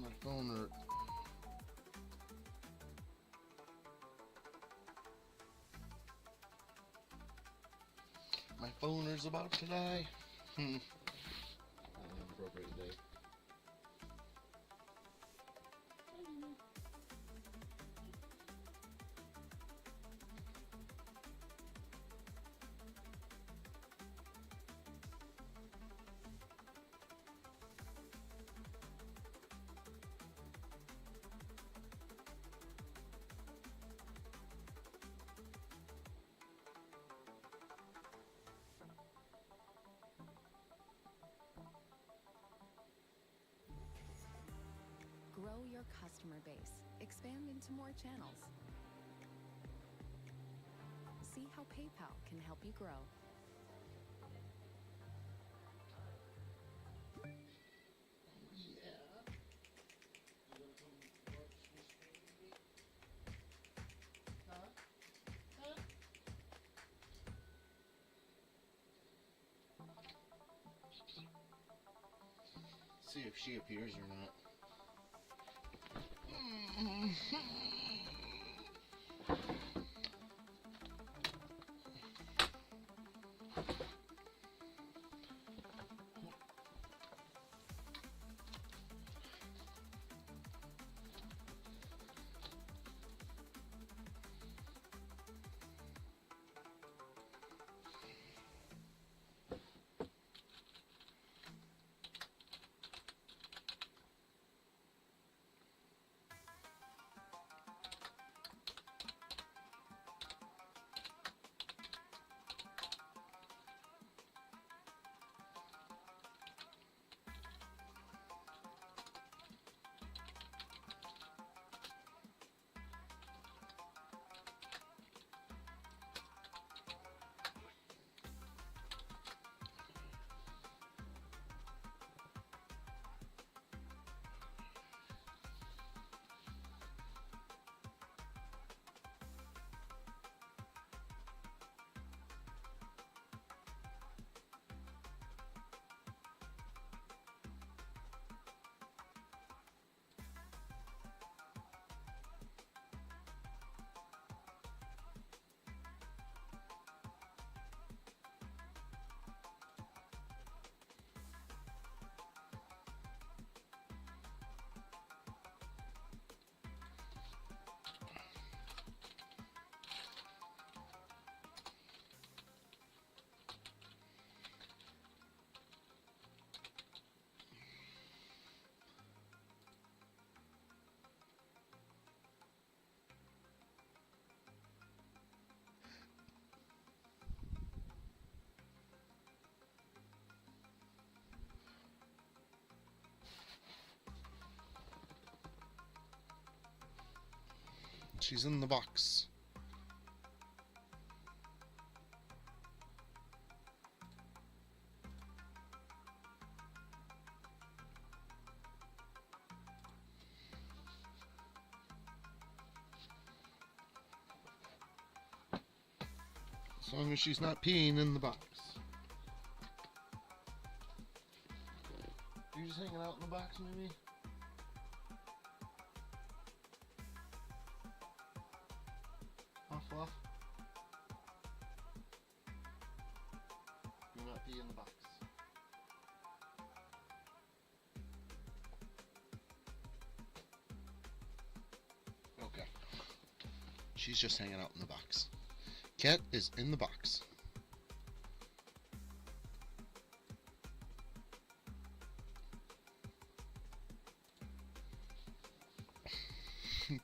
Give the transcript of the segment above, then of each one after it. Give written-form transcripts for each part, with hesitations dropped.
My phone hurt. My phone is about to die. Appropriate day. Grow your customer base. Expand into more channels. See how PayPal can help you grow. See if she appears or not. She's in the box. As long as she's not peeing in the box. You're just hanging out in the box, maybe? Huh, Fluff? Do not pee in the box. Okay. She's just hanging out in the box. Cat is in the box.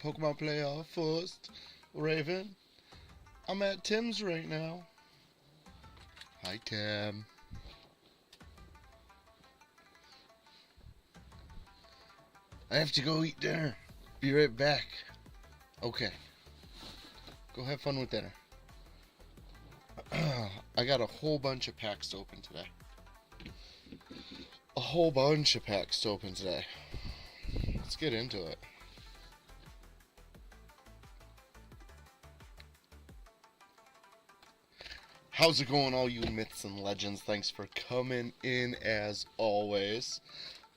Pokemon playoff first. Raven. I'm at Tim's right now. Hi, Tim. I have to go eat dinner. Be right back. Okay. Go have fun with dinner. I got a whole bunch of packs to open today. A whole bunch of packs to open today. Let's get into it. How's it going, all you myths and legends? Thanks for coming in as always.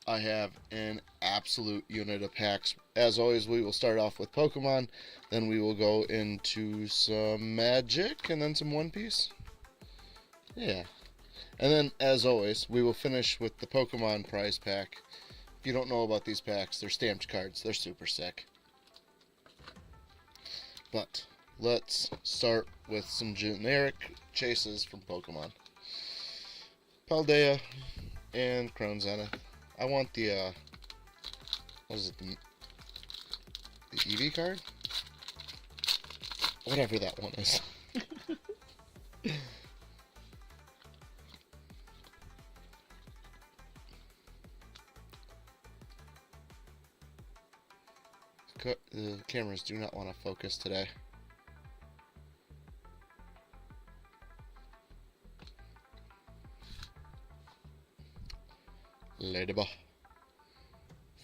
I have an absolute unit of packs. As always, we will start off with Pokemon, then we will go into some Magic, and then some One Piece. Yeah. And then, as always, we will finish with the Pokemon prize pack. If you don't know about these packs, they're stamped cards. They're super sick. But let's start with some generic chases from Pokemon. Paldea and Crown Zenith. I want the, what is it, the Eevee card? Whatever that one is. The cameras do not want to focus today. Ladybug.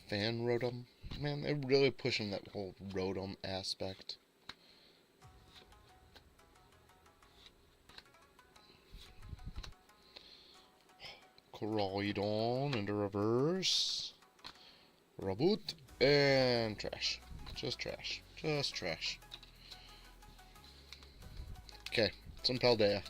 Fan Rotom. Man, they're really pushing that whole Rotom aspect. Corroidon into reverse. Reboot. And trash. Just trash. Just trash. Okay, some Paldea.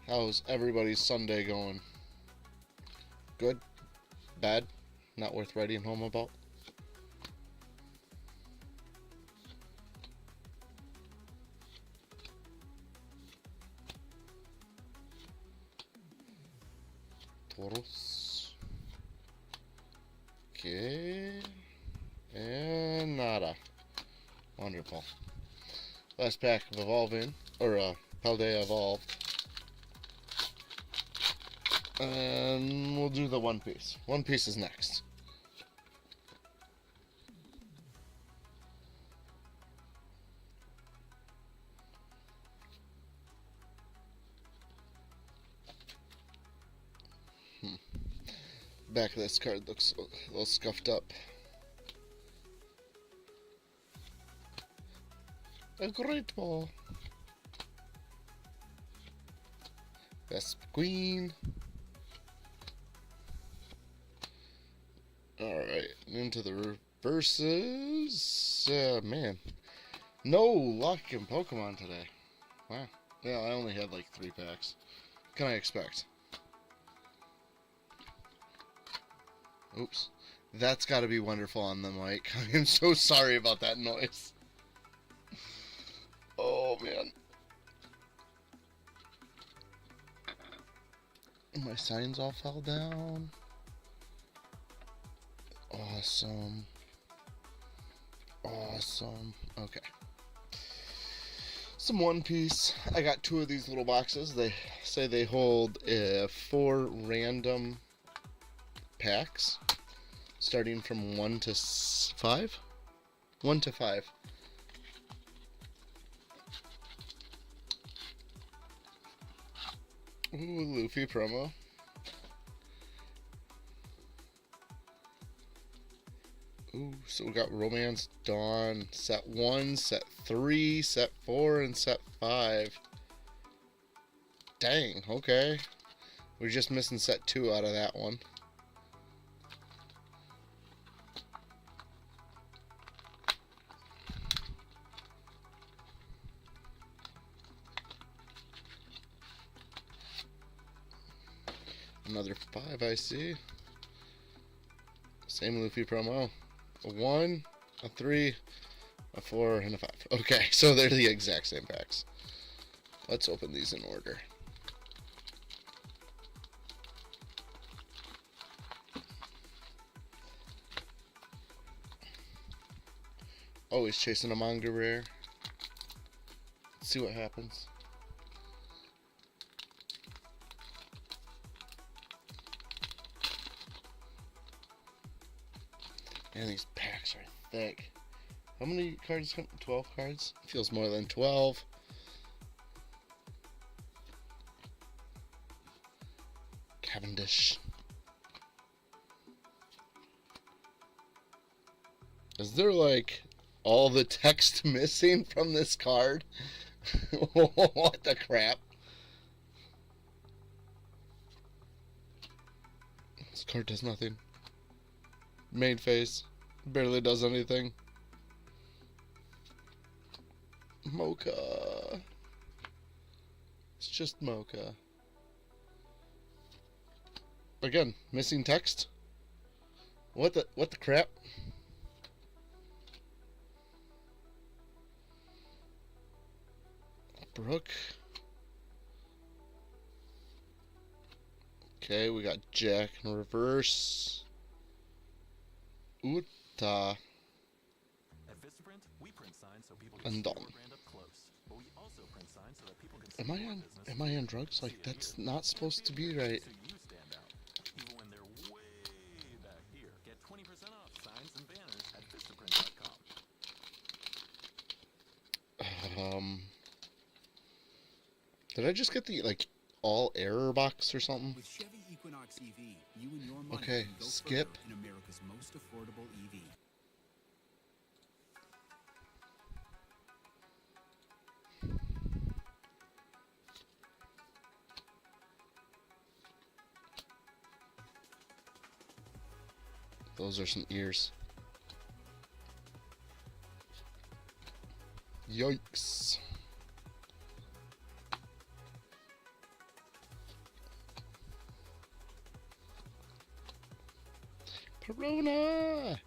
How's everybody's Sunday going? Good? Bad? Not worth writing home about? Tauros. Okay. And nada. Wonderful. Last pack of Evolving, or Paldea Evolved. And we'll do the One Piece. One Piece is next. Back of this card looks a little scuffed up. A great ball. Best Queen. Alright, into the reverses. Man. No luck in Pokemon today. Wow. Yeah, I only had like 3 packs. What can I expect? Oops. That's got to be wonderful on the mic. I am so sorry about that noise. Oh, man. My signs all fell down. Awesome. Awesome. Okay. Some One Piece. I got 2 of these little boxes. They say they hold 4 random packs, starting from 1 to 5. 1 to 5. Ooh, Luffy promo. Ooh, so we got Romance Dawn, set 1, set 3, set 4, and set 5. Dang, okay. We're just missing set 2 out of that one. Another 5 I see. Same Luffy promo. A 1, a 3, a 4, and a 5. Okay, so they're the exact same packs. Let's open these in order. Always chasing a manga rare. Let's see what happens. Man, these packs are thick. How many cards come? 12 cards? Feels more than 12. Cavendish. Is there like all the text missing from this card? What the crap? This card does nothing. Main phase. Barely does anything. Mocha. It's just Mocha. Again, missing text. What the crap? Brooke. Okay, we got Jack in reverse. Uta. At Vistaprint, we print signs so people can see your brand up close. But we also print signs so that people can see your business. Am I on drugs? Like, that's not supposed to be right. So you stand out, even when they're way back here. Get 20% off signs and banners at Vistaprint.com. Did I just get the, like, all error box or something? With Chevy Equinox EV, you and your money Okay, can go skip. further in America's most affordable EV. Those are some ears. Yikes. Corona!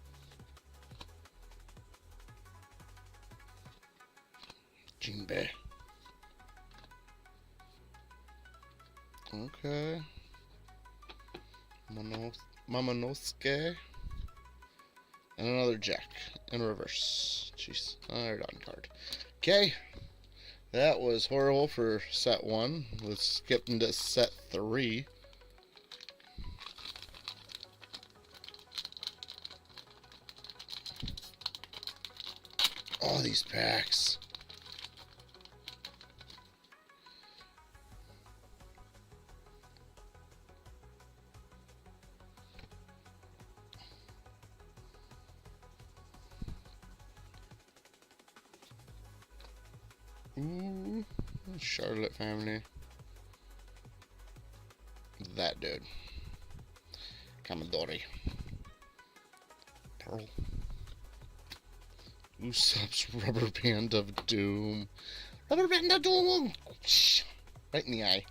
Jinbei. Okay. Momonosuke. And another Jack in reverse. Jeez, another done card. Okay. That was horrible for set 1. Let's skip into set 3. All these packs. Ooh, Charlotte family. That dude. Commodore. Pearl. Usopp's Rubber Band of Doom. Rubber Band of Doom! Right in the eye.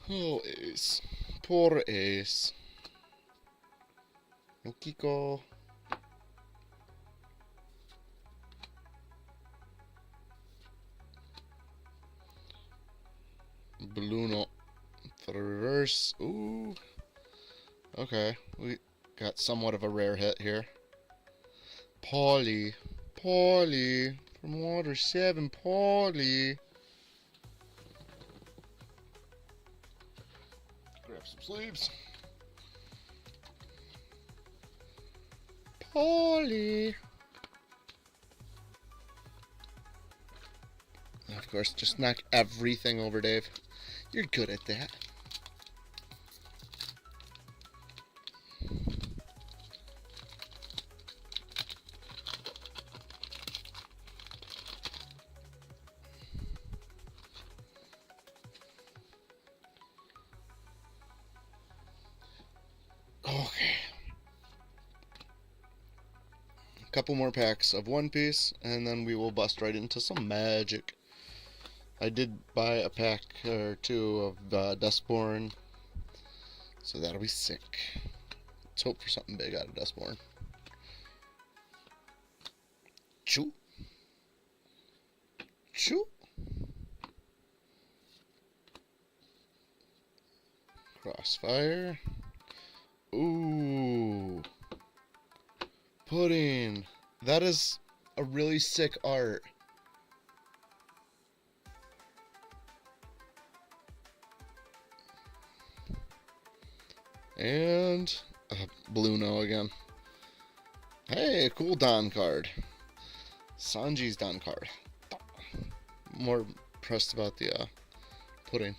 Oh, Ace. Poor Ace. Yukiko. Bluno. For the reverse. Ooh. Okay. We got somewhat of a rare hit here. Paulie. Paulie. From Water 7. Paulie. Grab some sleeves. Paulie. Of course, just knock everything over, Dave. You're good at that. Okay. A couple more packs of One Piece, and then we will bust right into some magic. I did buy a pack or two of Dustborn, so that'll be sick. Let's hope for something big out of Dustborn. Choo. Choo. Crossfire. Ooh. Pudding. That is a really sick art. And Blue No again. Hey, a cool Don card. Sanji's Don card. More impressed about the pudding.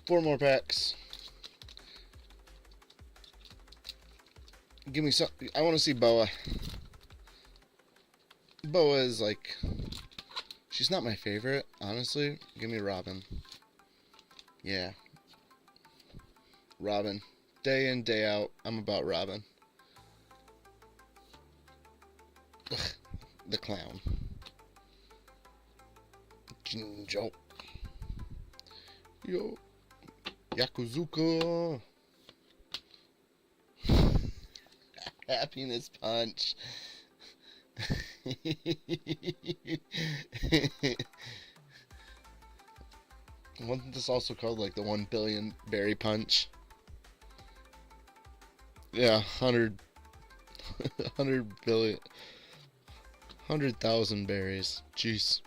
Four more packs. Give me some. I want to see Boa. Boa is like, she's not my favorite, honestly. Give me Robin. Yeah. Robin. Day in, day out, I'm about Robin. Ugh, the clown. Jinjo. Yo. Yakuzuka. Happiness punch. Wasn't this also called like the 1 billion berry punch? Yeah, 100 billion, 100,000 berries. Jeez.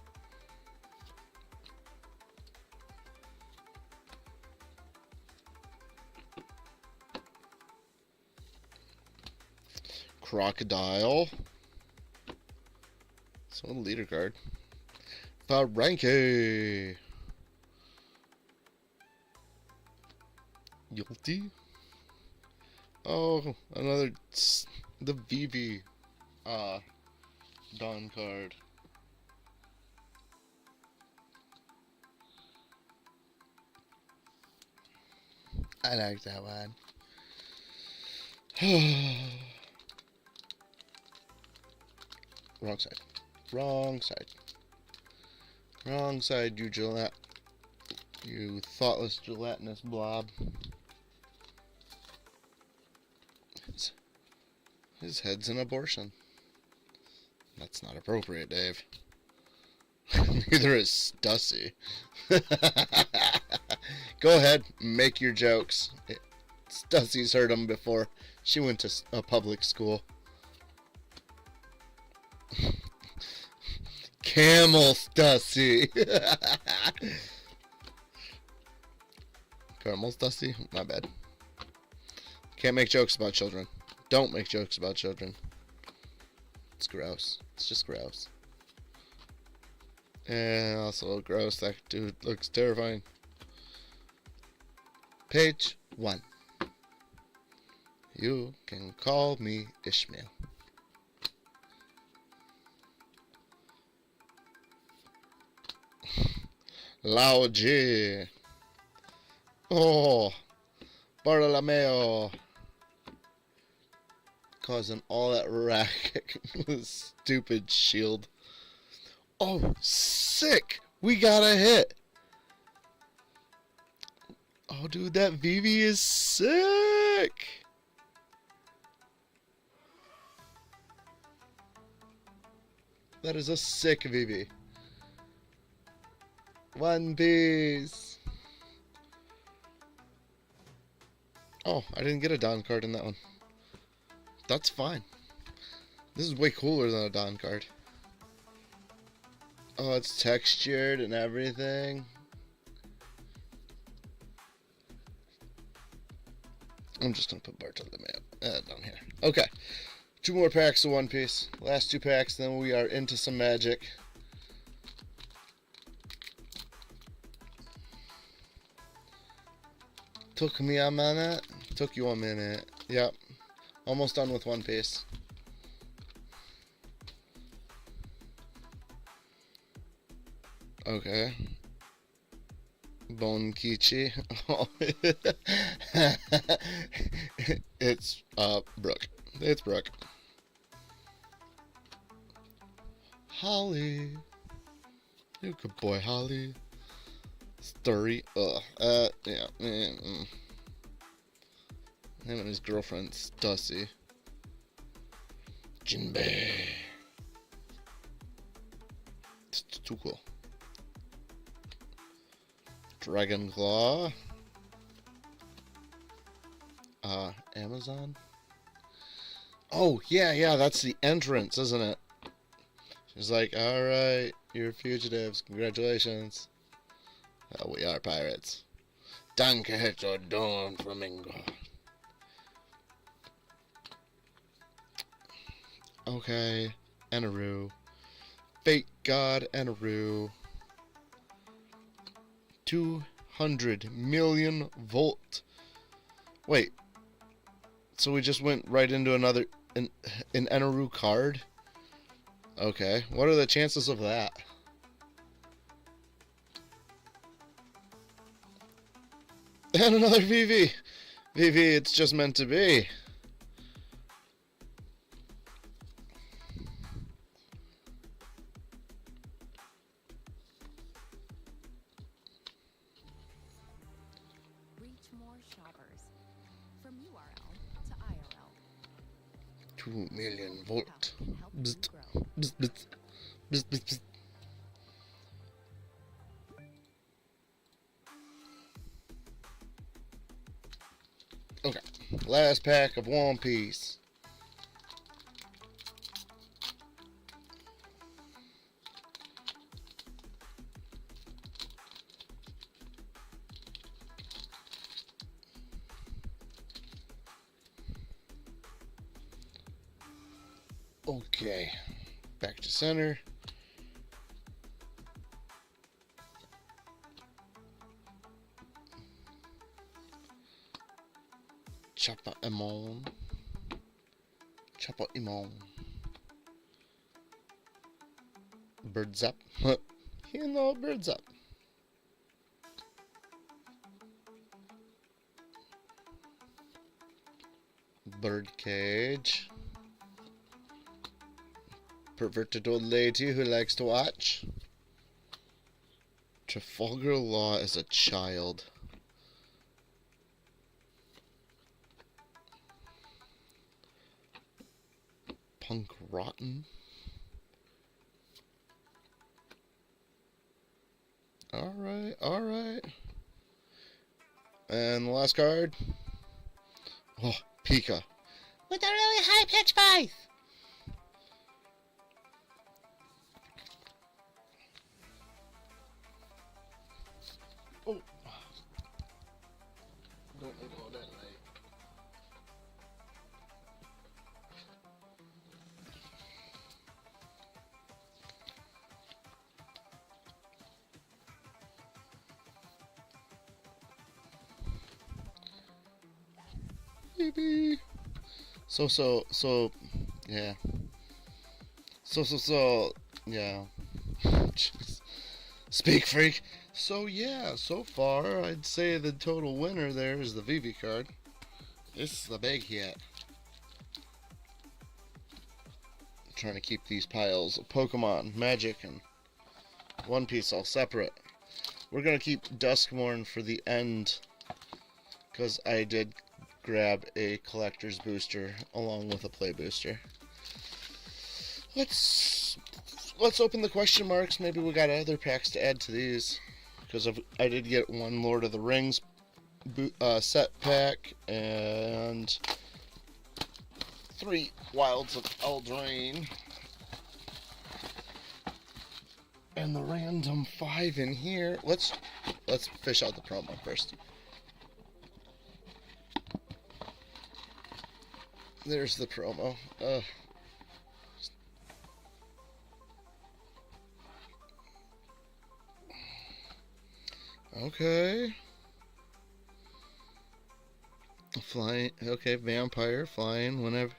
Crocodile. So the leader card. Paranke. Yulty. Oh, another the Vivi Dawn card. I like that one. Wrong side. Wrong side. Wrong side, you Gillette. You thoughtless gelatinous blob. His head's an abortion. That's not appropriate, Dave. Neither is Stussy. Go ahead, make your jokes. Stussy's heard them before. She went to a public school. Camel Stussy. Caramel Stussy? My bad. Can't make jokes about children. Don't make jokes about children. It's gross. It's just gross. And also gross. That dude looks terrifying. Page 1. You can call me Ishmael. Lao G. Oh, Bartolomeo. Causing all that racket with stupid shield. Oh, sick! We got a hit! Oh, dude, that Vivi is sick! That is a sick Vivi. One Piece! Oh, I didn't get a Don card in that one. That's fine. This is way cooler than a Don card. Oh, it's textured and everything. I'm just gonna put Bartolomeo down here. Okay. 2 more packs of One Piece. Last 2 packs, then we are into some magic. Took me a minute. Took you a minute. Yep. Almost done with One Piece. Okay. Bonkichi. Oh. It's Brooke. It's Brooke. Holly. You good boy, Holly. Story. Yeah. Him and his girlfriend, Stussy. Jinbei. It's too cool. Dragon Claw. Amazon. Oh, yeah, that's the entrance, isn't it? She's like, alright, you're fugitives. Congratulations. Oh, we are pirates. Danke, Hector, Don Flamingo. Okay, Eneru. Fake God Eneru. 200 million volt. Wait. So we just went right into another an Eneru card? Okay. What are the chances of that? And another VV. VV, it's just meant to be. Reach more shoppers. From URL to IRL. 2 million volt. PayPal can help you Bzzt. grow. Bzzt, bzzt. Bzzt, bzzt, bzzt. Okay, last pack of One Piece. Okay, back to center. Chopper Emon. Chopper Emon. Birds up. You know, birds up. Birdcage. Perverted old lady who likes to watch. Trafalgar Law as a child. Punk Rotten. Alright. And the last card. Oh, Pika. With a really high pitch voice. Oh. Don't need all that light. Baby. So, yeah. Yeah. Jeez. Speak, freak. So, yeah, so far, I'd say the total winner there is the VV card. This is the big hit. I'm trying to keep these piles of Pokemon, Magic, and One Piece all separate. We're going to keep Duskmorn for the end, because I did grab a collector's booster along with a play booster. Let's open the question marks. Maybe we got other packs to add to these, because I did get one Lord of the Rings set pack and 3 Wilds of Eldraine and the random 5 in here. Let's fish out the promo first. There's the promo. Okay. Flying. Okay, vampire flying whenever.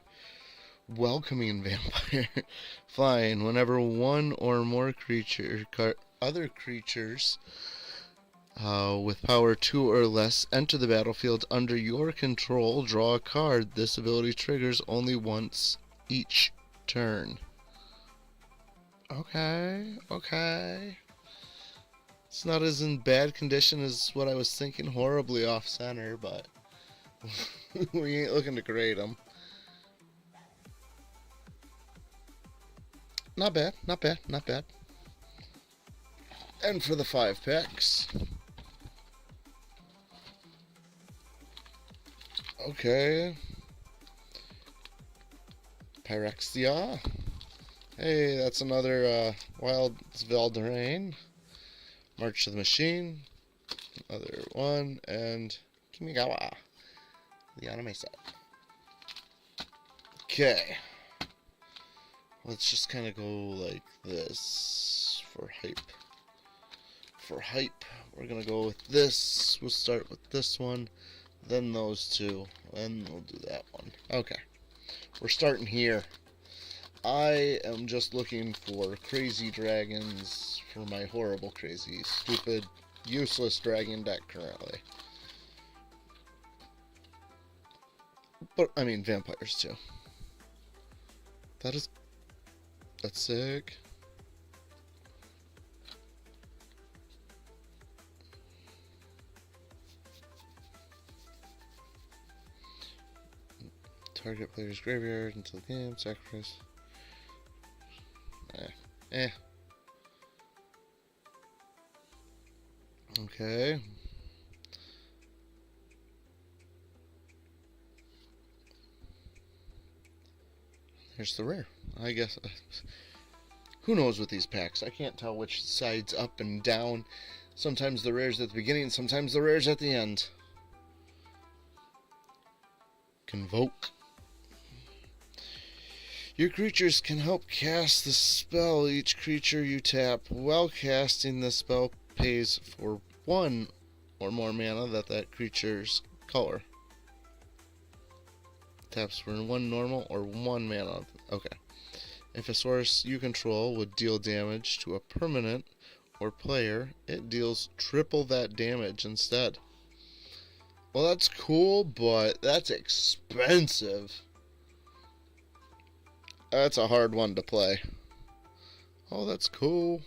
Welcoming vampire flying whenever one or more other creatures with power 2 or less enter the battlefield under your control. Draw a card. This ability triggers only once each turn. Okay. It's not as in bad condition as what I was thinking. Horribly off center, but we ain't looking to grade them. Not bad. And for the 5 packs. Okay. Pyrexia. Hey, that's another Wild Velderain. March of the Machine. Another one. And Kimigawa. The anime set. Okay. Let's just kind of go like this for hype. For hype, we're going to go with this. We'll start with this one, then those two, and we'll do that one. Okay. We're starting here. I am just looking for crazy dragons for my horrible, crazy, stupid, useless dragon deck currently. But, I mean, vampires too. That's sick. Target player's graveyard until the game, sacrifice. Okay. Here's the rare. I guess. Who knows with these packs? I can't tell which side's up and down. Sometimes the rare's at the beginning, sometimes the rare's at the end. Convoke. Your creatures can help cast the spell. Each creature you tap while casting the spell pays for 1 or more mana that creature's color. Taps for 1 normal or 1 mana. Okay. If a source you control would deal damage to a permanent or player, it deals triple that damage instead. Well, that's cool, but that's expensive. That's a hard one to play. Oh, that's cool.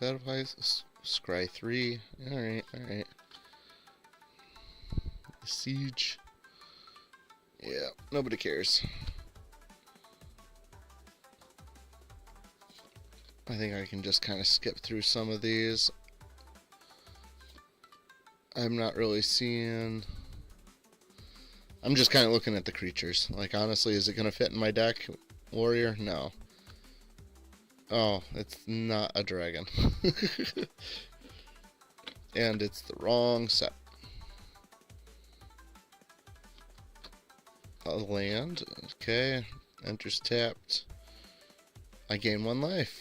Battlefice, Scry 3. Alright. Siege. Yeah, nobody cares. I think I can just kind of skip through some of these. I'm not really seeing... I'm just kind of looking at the creatures. Like, honestly, is it going to fit in my deck? Warrior? No. Oh, it's not a dragon. And it's the wrong set. A land. Okay. Enters tapped. I gain 1 life.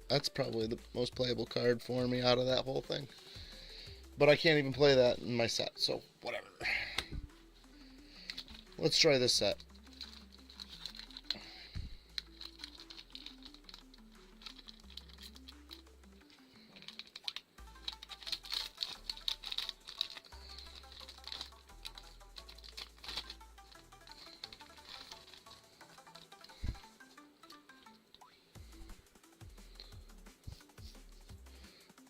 That's probably the most playable card for me out of that whole thing. But I can't even play that in my set, so whatever. Let's try this set.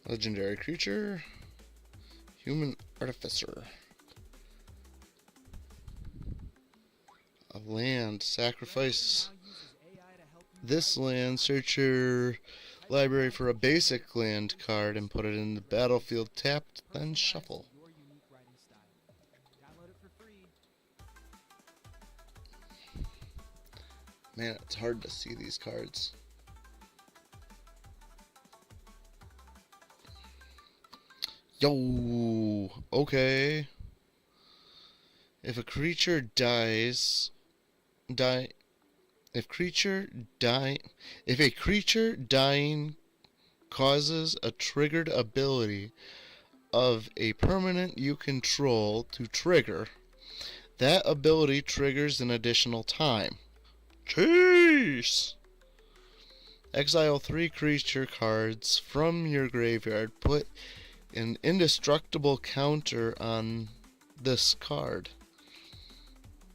Legendary creature. Human Artificer. A land. Sacrifice this land. Search your library for a basic land card and put it in the battlefield tapped, then shuffle. Man, it's hard to see these cards. Yo, okay. If a creature dies, if a creature dying causes a triggered ability of a permanent you control to trigger, that ability triggers an additional time. Jeez! Exile 3 creature cards from your graveyard. Put an indestructible counter on this card.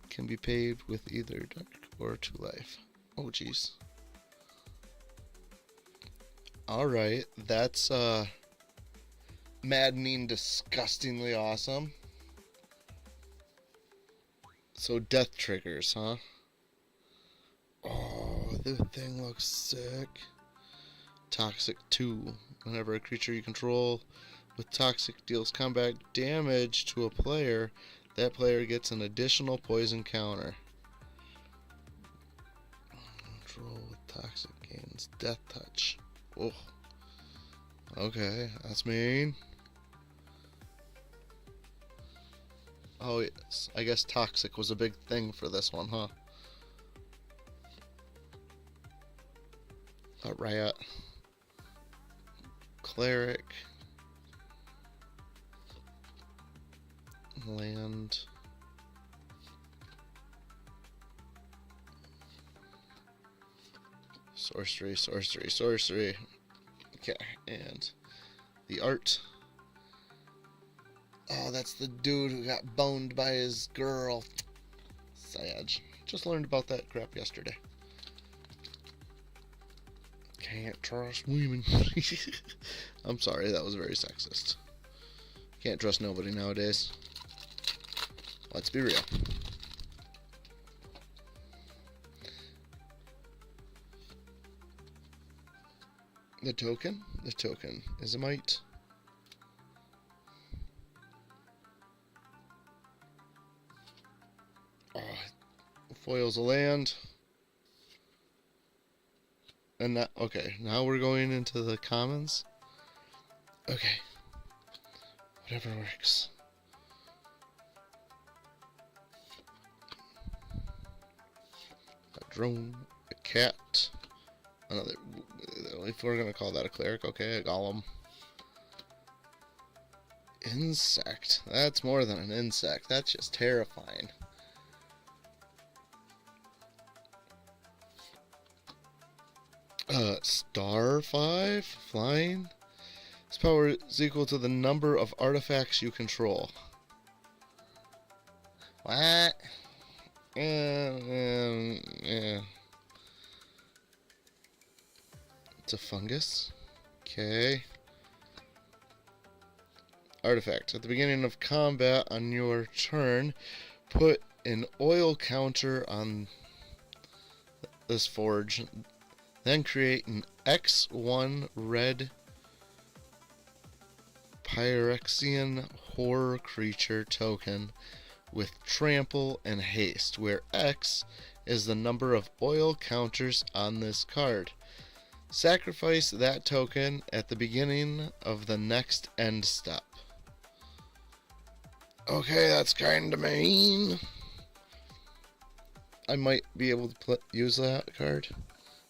Can be paid with either dark or 2 life. Oh jeez. Alright, that's maddening, disgustingly awesome. So death triggers, huh? the thing looks sick. Toxic 2. Whenever a creature you control with Toxic deals combat damage to a player, that player gets an additional poison counter. Control with Toxic gains Death Touch. Oh. Okay, that's mean. Oh yes, I guess Toxic was a big thing for this one, huh? A Riot. Cleric. Land. Sorcery, sorcery, sorcery. Okay, and the art. Oh, that's the dude who got boned by his girl. Sad. Just learned about that crap yesterday. Can't trust women. I'm sorry, that was very sexist. Can't trust nobody nowadays. Let's be real. The token? The token is a mite. Foils a land. And that, okay, now we're going into the commons. Okay. Whatever works. A drone, a cat, another, if we're gonna call that a cleric, okay, a golem. Insect. That's more than an insect. That's just terrifying. Star 5? Flying? This power is equal to the number of artifacts you control. What? Yeah. It's a fungus. Okay. Artifact. At the beginning of combat on your turn, put an oil counter on this forge. Then create an X1 red Pyrexian horror creature token with trample and haste, where X is the number of oil counters on this card. Sacrifice that token at the beginning of the next end step. Okay, that's kind of mean. I might be able to use that card.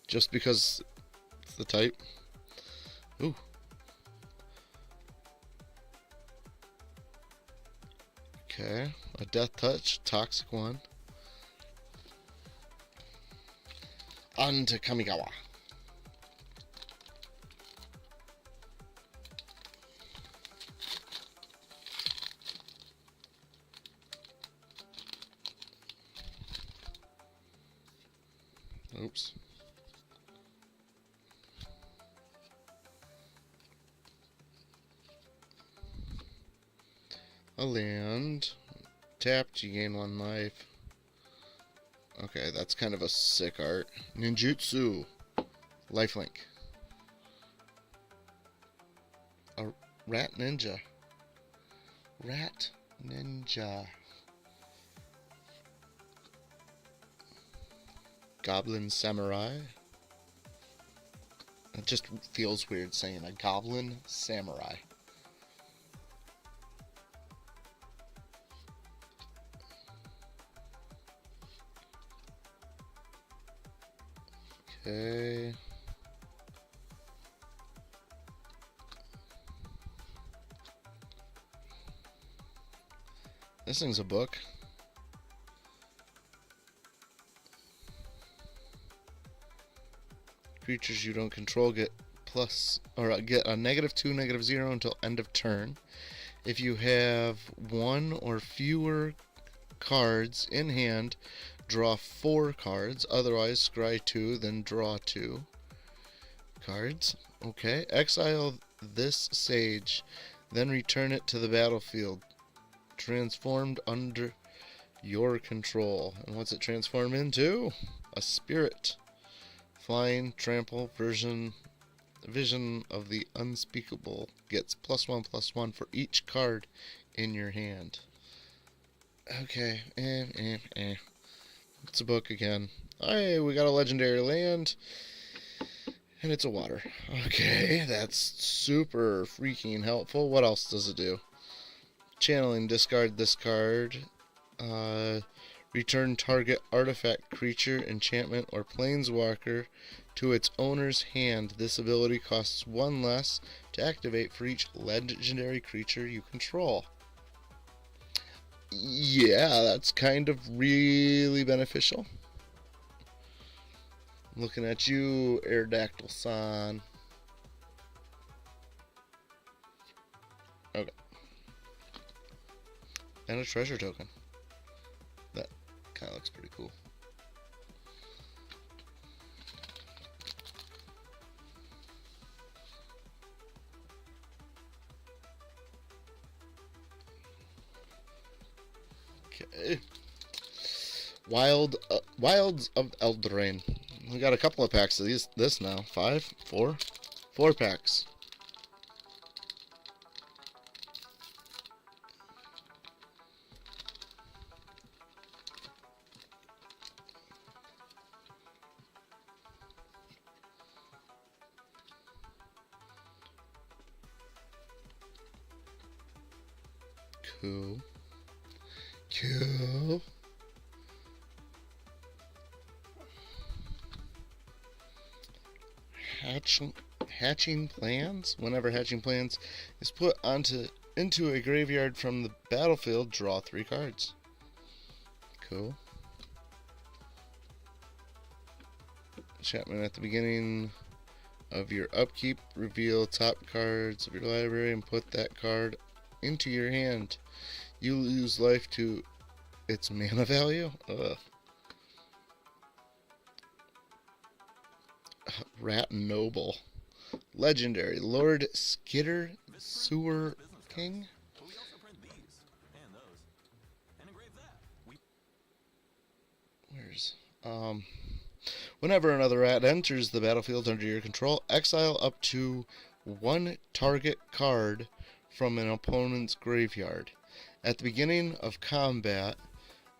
Just because it's the type. Ooh. Okay. A Death Touch. Toxic 1. On to Kamigawa. Oops. A land. Tapped, you gain 1 life. Okay, that's kind of a sick art. Ninjutsu. Lifelink. A rat ninja. Rat ninja. Goblin samurai. It just feels weird saying a goblin samurai. Okay. This thing's a book. Creatures you don't control get get a -2, -0 until end of turn. If you have 1 or fewer cards in hand, draw 4 cards. Otherwise, scry 2, then draw 2 cards. Okay. Exile this sage, then return it to the battlefield. Transformed under your control. And what's it transform into? A spirit. Flying, trample, vision of the unspeakable gets +1/+1 for each card in your hand. Okay, It's a book again. Hey, we got a legendary land, and it's a water. Okay, that's super freaking helpful. What else does it do? Channeling, discard this card. Return target artifact, creature, enchantment, or planeswalker to its owner's hand. This ability costs 1 less to activate for each legendary creature you control. Yeah, that's kind of really beneficial. Looking at you, Aerodactyl-san. Okay. And a treasure token. That kind of looks pretty cool. Okay. Wilds of Eldraine. We got a couple of packs of this now. 5? 4? 4 packs. Cool. Cool. Hatching plans. Whenever hatching plans is put into a graveyard from the battlefield, draw 3 cards. Cool. Enchantment at the beginning of your upkeep. Reveal top cards of your library and put that card into your hand. You lose life to its mana value. Ugh. Rat Noble. Legendary. Lord Skitter Sewer King. But we also print these and those and engrave that. Where's whenever another rat enters the battlefield under your control, exile up to 1 target card from an opponent's graveyard. At the beginning of combat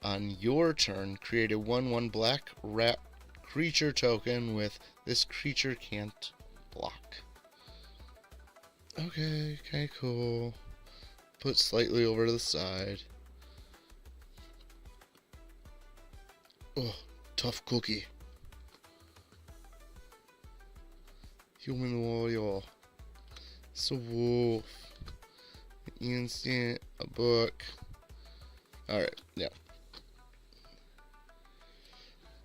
on your turn, create a 1/1 black rat creature token with this creature can't block. Okay, cool. Put slightly over to the side. Oh, tough cookie. Human warrior. It's a wolf. Instant, a book. Alright, yeah.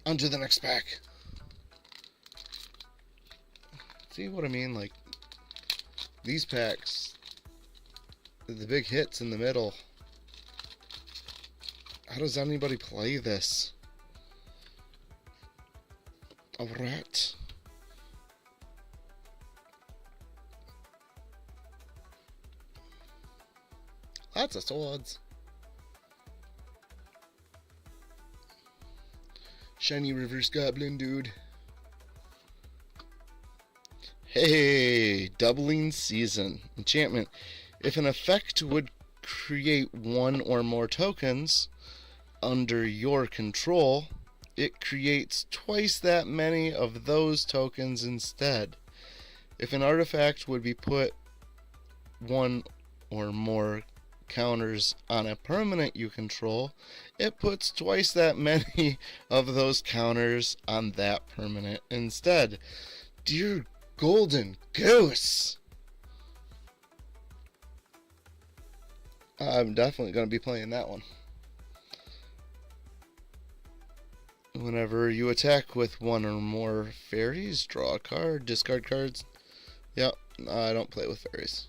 On to the next pack. See what I mean? Like, these packs, the big hits in the middle. How does anybody play this? A rat. Lots of swords. Shiny reverse goblin, dude. Hey, doubling season. Enchantment. If an effect would create 1 or more tokens under your control, it creates twice that many of those tokens instead. If an artifact would be put 1 or more counters on a permanent you control, it puts twice that many of those counters on that permanent instead. Dear golden goose! I'm definitely going to be playing that one. Whenever you attack with 1 or more fairies, draw a card, discard cards. Yep, I don't play with fairies.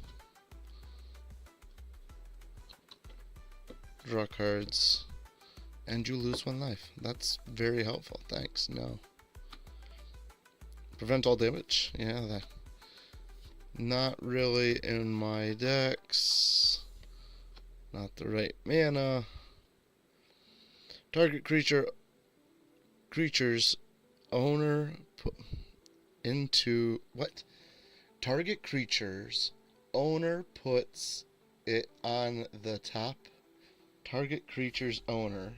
Draw cards, and you lose 1 life. That's very helpful. Thanks. No. Prevent all damage. Yeah, that. Not really in my decks. Not the right mana. Target creature's owner into what? Target creature's owner puts it on the top. Target creature's owner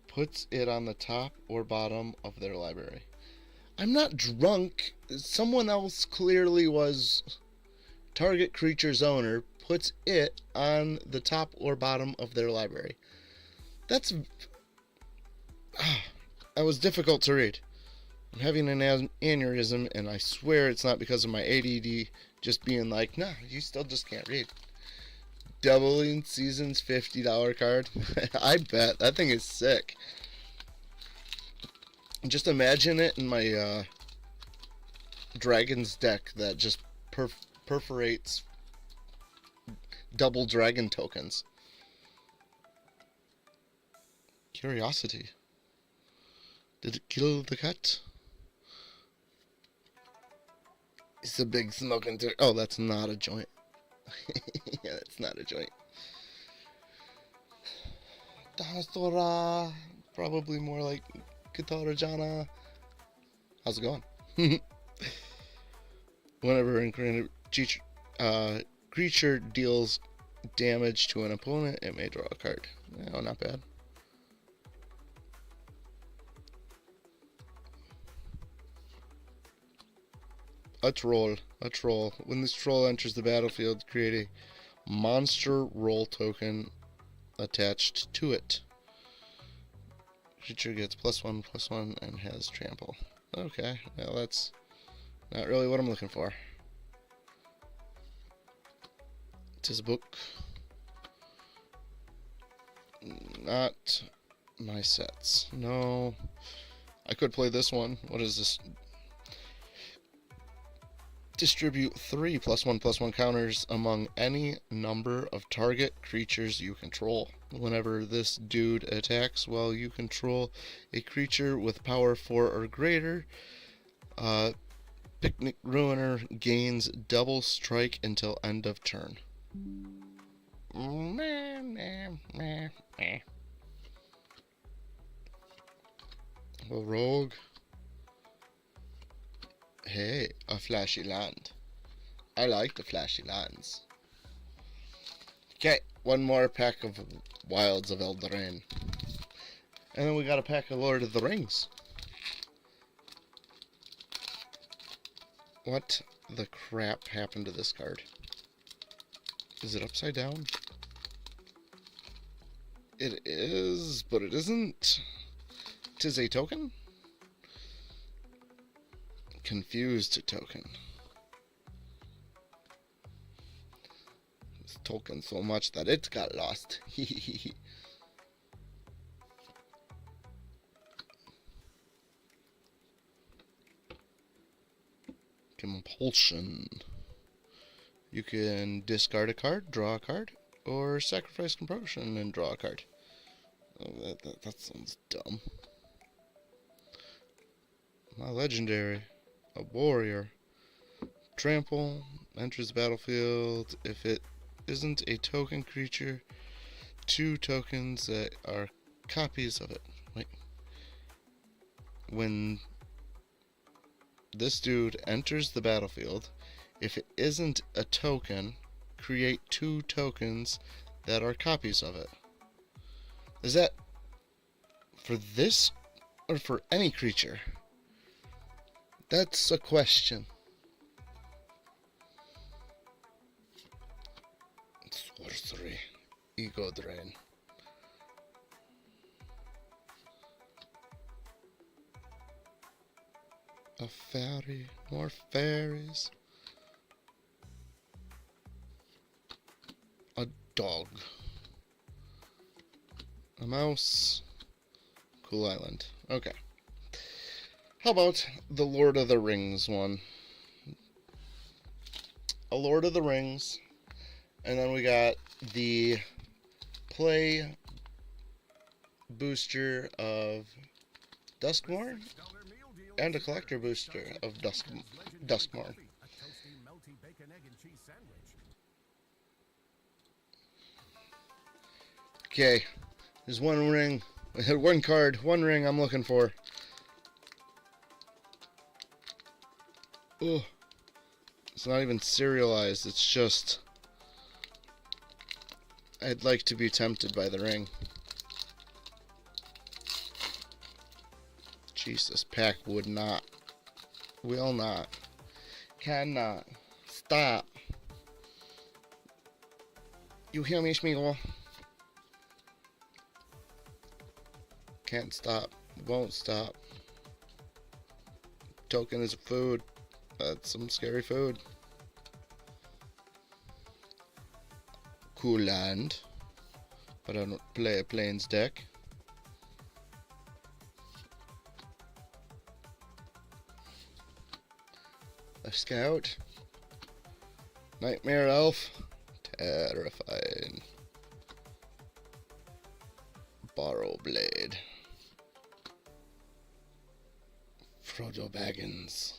puts it on the top or bottom of their library. I'm not drunk. Someone else clearly was. Target creature's owner puts it on the top or bottom of their library. That was difficult to read. I'm having an aneurysm, and I swear it's not because of my ADD just being like, nah, you still just can't read. Doubling Season's $50 card. I bet. That thing is sick. Just imagine it in my Dragon's deck that just perforates double dragon tokens. Curiosity. Did it kill the cat? It's a big smoking turkey. Oh, that's not a joint. Yeah, that's not a joint. Dinosaura. Probably more like Katara Jana. How's it going? Whenever an creature deals damage to an opponent, it may draw a card. Oh, not bad. A troll. When this troll enters the battlefield, create a monster roll token attached to it. Creature gets +1/+1 and has trample. Okay, well that's not really what I'm looking for. It is a book. Not my sets. No. I could play this one. What is this? Distribute 3 +1/+1 counters among any number of target creatures you control. Whenever this dude attacks while you control a creature with power 4 or greater, Picnic Ruiner gains double strike until end of turn. A rogue. Hey, a flashy land. I like the flashy lands. Okay, one more pack of Wilds of Eldraine. And then we got a pack of Lord of the Rings. What the crap happened to this card? Is it upside down? It is, but it isn't. 'Tis a token? Confused token. This token so much that it got lost. Compulsion. You can discard a card, draw a card, or sacrifice Compulsion and draw a card. Oh, that sounds dumb. My legendary. A warrior. Trample. Enters the battlefield. If it isn't a token creature, 2 tokens that are copies of it. Wait. When this dude enters the battlefield, if it isn't a token, create 2 tokens that are copies of it. Is that for this or for any creature? That's a question. Sorcery. Ego Drain. A fairy. More fairies. A dog. A mouse. Cool Island. Okay. How about the Lord of the Rings one? A Lord of the Rings. And then we got the play booster of Duskmourn and a collector booster of Duskmourn. Okay, there's one ring, one card, one ring I'm looking for. Ugh. It's not even serialized, it's just... I'd like to be tempted by the ring. Jeez, this pack would not. Will not. Cannot. Stop. You hear me, Schmeagle? Can't stop. Won't stop. Token is food. That's some scary food. Cool land. But I don't play a plains deck. A scout. Nightmare elf. Terrifying. Borrow blade. Frodo Baggins.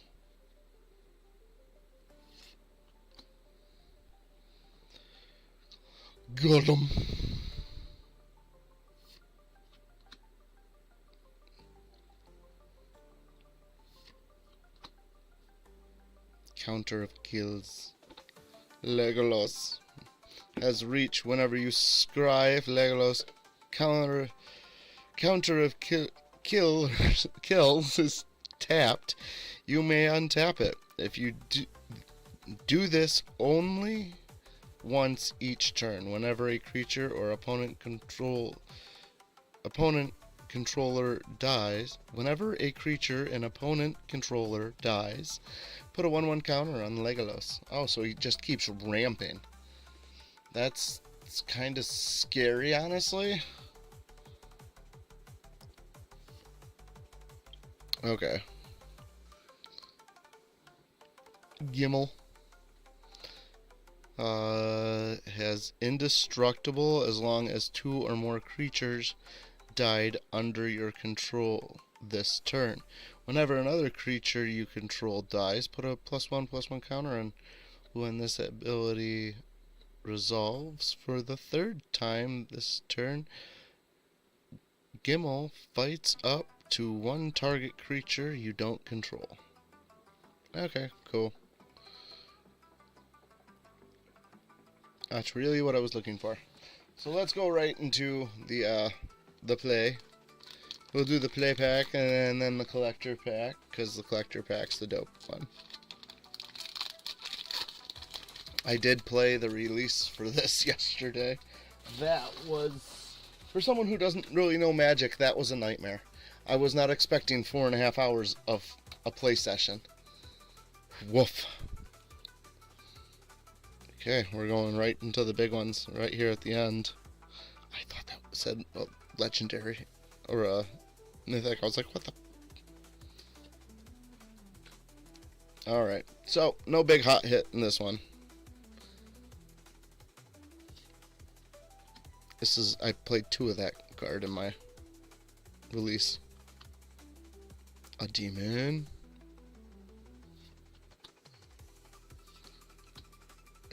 Got him. Counter of kills. Legolas has reach whenever you scry. If Legolas counter of kills is tapped, you may untap it. If you do this only once each turn, whenever a creature or opponent controller dies. Whenever a creature an opponent controller dies, put a 1/1 counter on Legolas. Oh, so he just keeps ramping. That's kind of scary, honestly. Okay. Gimmel has indestructible as long as 2 or more creatures died under your control this turn. Whenever another creature you control dies, put a +1/+1 counter on. When this ability resolves for the 3rd time this turn, Gimmel fights up to 1 target creature you don't control. Okay, cool. That's really what I was looking for. So let's go right into the play. We'll do the play pack and then the collector pack, because the collector pack's the dope one. I did play the release for this yesterday. That was, for someone who doesn't really know Magic, that was a nightmare. I was not expecting 4.5 hours of a play session. Woof. Okay, we're going right into the big ones right here at the end. I thought that said legendary or mythic. I was like, what the? Alright, so no big hot hit in this one. I played 2 of that card in my release. A demon.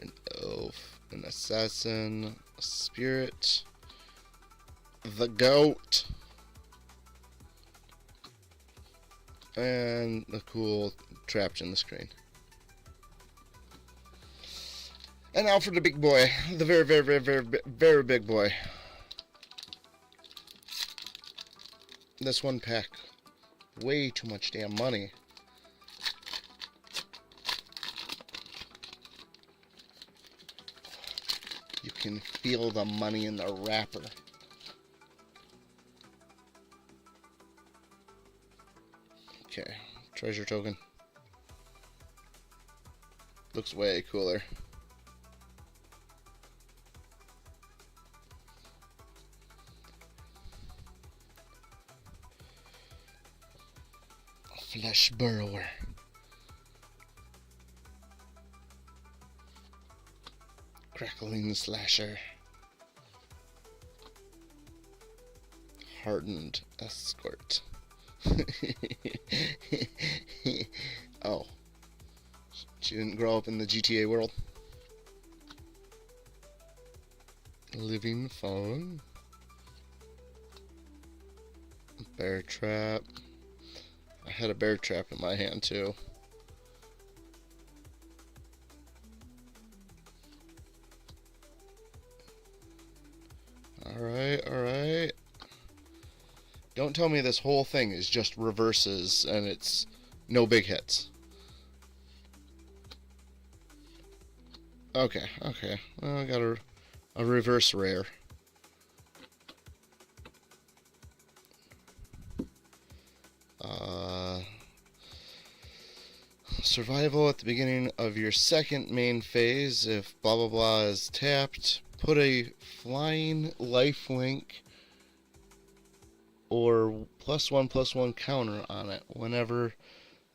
An elf. An assassin. A spirit. The goat. And a cool trapped in the screen. And now for the big boy. The very, very, very, very, very big boy. This one pack. Way too much damn money. You can feel the money in the wrapper. Okay, treasure token. Looks way cooler. Flesh burrower. Crackling slasher. Hardened escort. Oh. She didn't grow up in the GTA world. Living phone. Bear trap. I had a bear trap in my hand too. Alright, alright. Don't tell me this whole thing is just reverses and it's no big hits. Okay, okay. Well, I got a reverse rare. Survival at the beginning of your second main phase. If blah blah blah is tapped, put a flying lifelink or +1/+1 counter on it. Whenever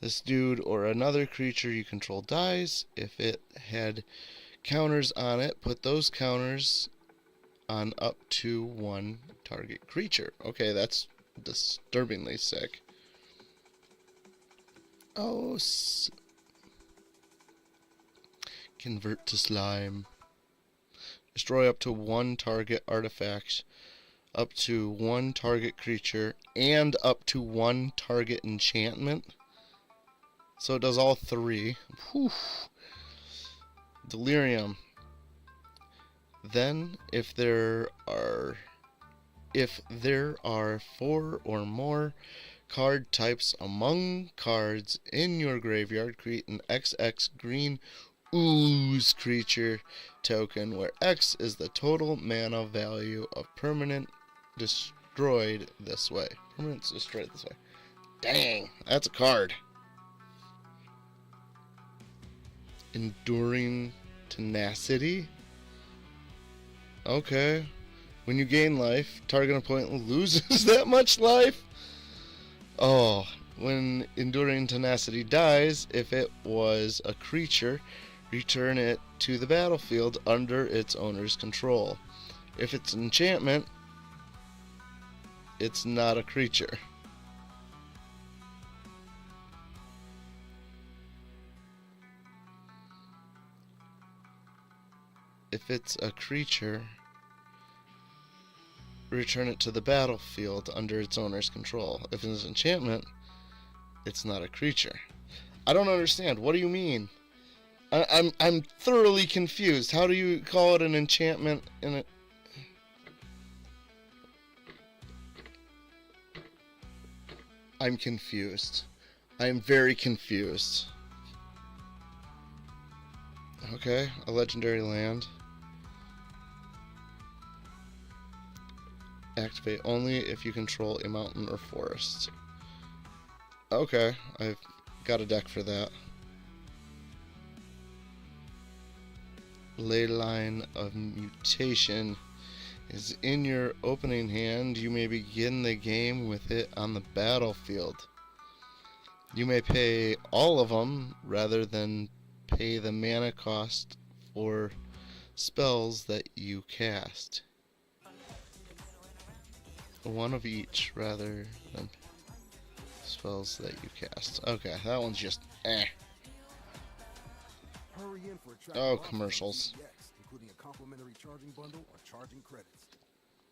this dude or another creature you control dies, if it had counters on it, put those counters on up to one target creature. Okay, that's disturbingly sick. Oh, convert to slime. Destroy up to one target artifact, up to one target creature, and up to one target enchantment. So it does all three. Whew. Delirium. Then, if there are 4 or more card types among cards in your graveyard, create an XX green ooze creature token, where X is the total mana value of permanent destroyed this way. Permanents destroyed this way. Dang, that's a card. Enduring tenacity. Okay. When you gain life, target opponent loses that much life. Oh, when Enduring Tenacity dies, if it was a creature, return it to the battlefield under its owner's control. If it's an enchantment, it's not a creature. If it's a creature, return it to the battlefield under its owner's control. If it's an enchantment, it's not a creature. I don't understand. What do you mean? I'm thoroughly confused. How do you call it an enchantment in a... I'm confused. I'm very confused. Okay, a legendary land. Activate only if you control a mountain or forest. Okay, I've got a deck for that. Ley Line of Mutation is in your opening hand. You may begin the game with it on the battlefield. You may pay all of them rather than pay the mana cost for spells that you cast. One of each rather than spells that you cast. Okay, that one's just eh. Oh, commercials. Including a complimentary charging bundle or charging credits.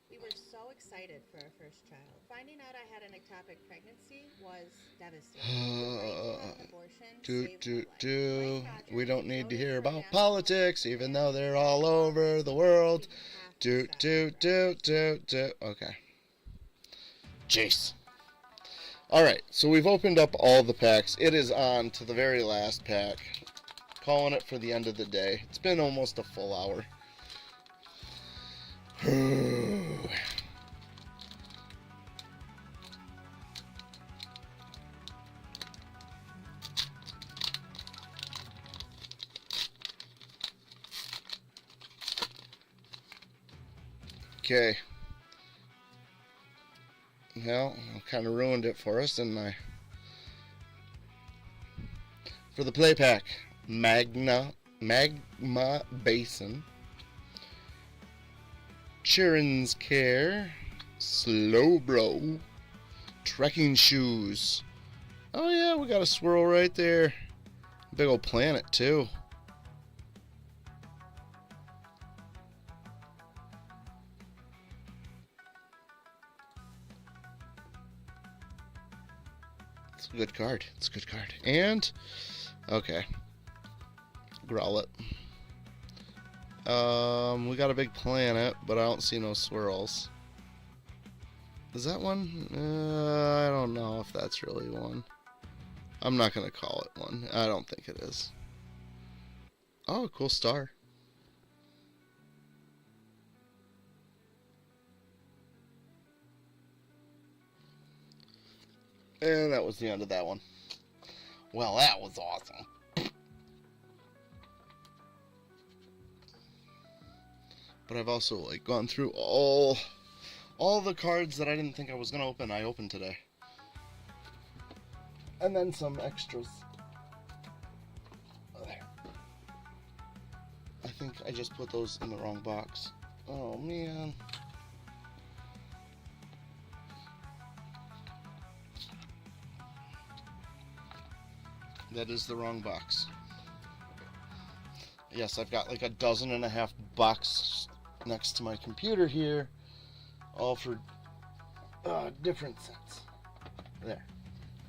We were so excited for our first child. Finding out I had an ectopic pregnancy was devastating. We don't need to hear about politics, even though they're all over the world. Okay. Jeez. Alright, so we've opened up all the packs. It is on to the very last pack. Calling it for the end of the day. It's been almost a full hour. Okay. Well, I kind of ruined it for us, didn't I? For the play pack, Magma Basin, Chirin's Care, Slowbro, Trekking Shoes. Oh yeah, we got a swirl right there. Big old planet too. It's a good card. It's a good card. And okay. Growlithe. We got a big planet, but I don't see no swirls. Is that one? I don't know if that's really one. I'm not gonna call it one. I don't think it is. Oh, cool star. And that was the end of that one. Well, that was awesome. But I've also like gone through all the cards that I didn't think I was gonna open. I opened today, and then some extras. There. I think I just put those in the wrong box. Oh man. That is the wrong box. Yes, I've got like 12.5 boxes next to my computer here, all for different sets. There.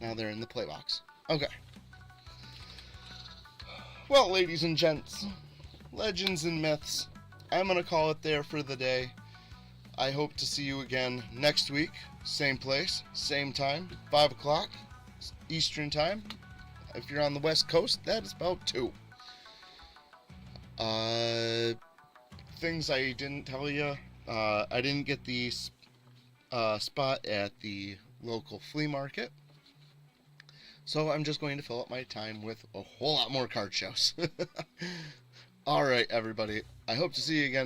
Now they're in the play box. Okay. Well, ladies and gents, legends and myths, I'm going to call it there for the day. I hope to see you again next week. Same place, same time, 5 o'clock Eastern time. If you're on the West Coast, that is about 2. Things I didn't tell you. I didn't get the spot at the local flea market. So I'm just going to fill up my time with a whole lot more card shows. Alright, everybody. I hope to see you again.